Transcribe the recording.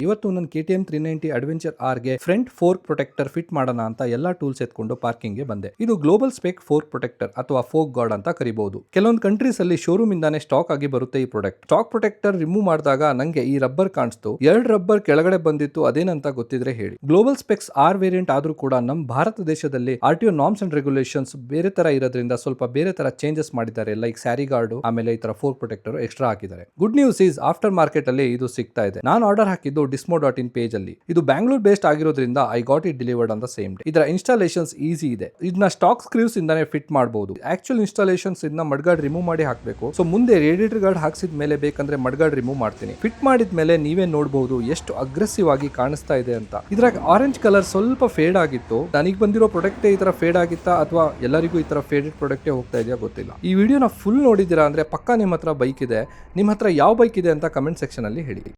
ಇವತ್ತು ನನ್ನ KTM 390 adventure R ಗೆ ಫ್ರಂಟ್ ಫೋರ್ಕ್ ಪ್ರೊಟೆಕ್ಟರ್ ಫಿಟ್ ಮಾಡೋಣ ಅಂತ ಎಲ್ಲಾ ಟೂಲ್ಸ್ ಎತ್ಕೊಂಡು ಪಾರ್ಕಿಂಗ್ ಗೆ ಬಂದೆ. ಇದು ಗ್ಲೋಬಲ್ ಸ್ಪೆಕ್ ಫೋರ್ಕ್ ಪ್ರೊಟೆಕ್ಟರ್ ಅಥವಾ ಫೋಕ್ ಗಾರ್ಡ್ ಅಂತ ಕರಿಬಹುದು. ಕೆಲವೊಂದು ಕಂಟ್ರೀಸ್ ಅಲ್ಲಿ ಶೋರೂಮ್ ಇಂದಾನೆ ಸ್ಟಾಕ್ ಆಗಿ ಬರುತ್ತೆ ಈ ಪ್ರಾಡಕ್ಟ್. ಸ್ಟಾಕ್ ಪ್ರೊಟೆಕ್ಟರ್ ರಿಮೂವ್ ಮಾಡಿದಾಗ ನಂಗೆ ಈ ರಬ್ಬರ್ ಕಾಣಿಸ್ತು. 2 ರಬ್ಬರ್ ಕೆಳಗಡೆ ಬಂದಿತ್ತು, ಅದೇನಂತ ಗೊತ್ತಿದ್ರೆ ಹೇಳಿ. ಗ್ಲೋಬಲ್ ಸ್ಪೆಕ್ಸ್ ಆರ್ ವೇರಿಯಂಟ್ ಆದ್ರೂ ಕೂಡ ನಮ್ಮ ಭಾರತ ದೇಶದಲ್ಲಿ RTO ನಾರ್ಮ್ಸ್ ಅಂಡ್ ರೆಗ್ಯುಲೇಷನ್ಸ್ ಬೇರೆ ತರ ಇರೋದ್ರಿಂದ ಸ್ವಲ್ಪ ಬೇರೆ ತರ ಚೇಂಜಸ್ ಮಾಡಿದ್ದಾರೆ. ಲೈಕ್ ಸ್ಯಾರಿ ಗಾರ್ಡ್ ಆಮೇಲೆ ಈ ತರ ಫೋರ್ಕ್ ಪ್ರೊಟೆಕ್ಟರ್ ಎಕ್ಸ್ಟ್ರಾ ಹಾಕಿದ್ದಾರೆ. Good news is after market ಅಲ್ಲಿ ಇದು ಸಿಗ್ತಾ ಇದೆ. ನಾನು ಆರ್ಡರ್ ಹಾಕಿದ್ದು dismo.in ಪೇಜ್ ಅಲ್ಲಿ. ಇದು ಬ್ಯಾಂಗ್ಳೂರ್ ಬೇಸ್ಡ್ ಆಗಿರೋದ್ರಿಂದ I got it delivered on the same day. ಇದರ ಇನ್ಸ್ಟಾಲೇಷನ್ಸ್ ಈಸಿ ಇದೆ. ಇದನ್ನ ಸ್ಟಾಕ್ ಸ್ಕ್ರೀವ್ಸ್ ಇಂದಾನೆ ಫಿಟ್ ಮಾಡಬಹುದು. ಆಕ್ಚುಯಲ್ ಇನ್ಸ್ಟಾಲೇಷನ್ಸ್ ಇದನ್ನ ಮಡ್ಗಾರ್ಡ್ ರಿಮೂವ್ ಮಾಡಿ ಹಾಕಬೇಕು. ಸೊ ಮುಂದೆ ರೇಡಿಯೇಟರ್ ಗಾರ್ಡ್ ಹಾಕ್ಸಿದ ಮೇಲೆ ಬೇಕಂದ್ರೆ ಮಡ್ಗಾರ್ಡ್ ರಿಮೂವ್ ಮಾಡ್ತೀನಿ. ಫಿಟ್ ಮಾಡಿದ ಮೇಲೆ ನೀವೇ ನೋಡಬಹುದು ಎಷ್ಟು ಅಗ್ರೆಸಿವ್ ಆಗಿ ಕಾಣಿಸ್ತಾ ಇದೆ ಅಂತ. ಇದ್ರಾಗ ಆರೆಂಜ್ ಕಲರ್ ಸ್ವಲ್ಪ ಫೇಡ್ ಆಗಿತ್ತು. ನನಗೆ ಬಂದಿರೋ ಪ್ರಾಡಕ್ಟ್ ಈ ತರ ಫೇಡ್ ಆಗಿತ್ತಾ ಅಥವಾ ಎಲ್ಲರಿಗೂ ಈ ತರ ಫೇಡೆಡ್ ಪ್ರಾಡಕ್ಟ್ ಹೋಗ್ತಾ ಇದೆಯಾ ಗೊತ್ತಿಲ್ಲ. ಈ ವಿಡಿಯೋನ ಫುಲ್ ನೋಡಿದಿರಾ ಅಂದ್ರೆ ಪಕ್ಕಾ ನಿಮ್ಮ ಹತ್ರ ಬೈಕ್ ಇದೆ. ನಿಮ್ಮ ಹತ್ರ ಯಾವ ಬೈಕ್ ಇದೆ ಅಂತ ಕಮೆಂಟ್ ಸೆಕ್ಷನ್ ಅಲ್ಲಿ ಹೇಳಿ.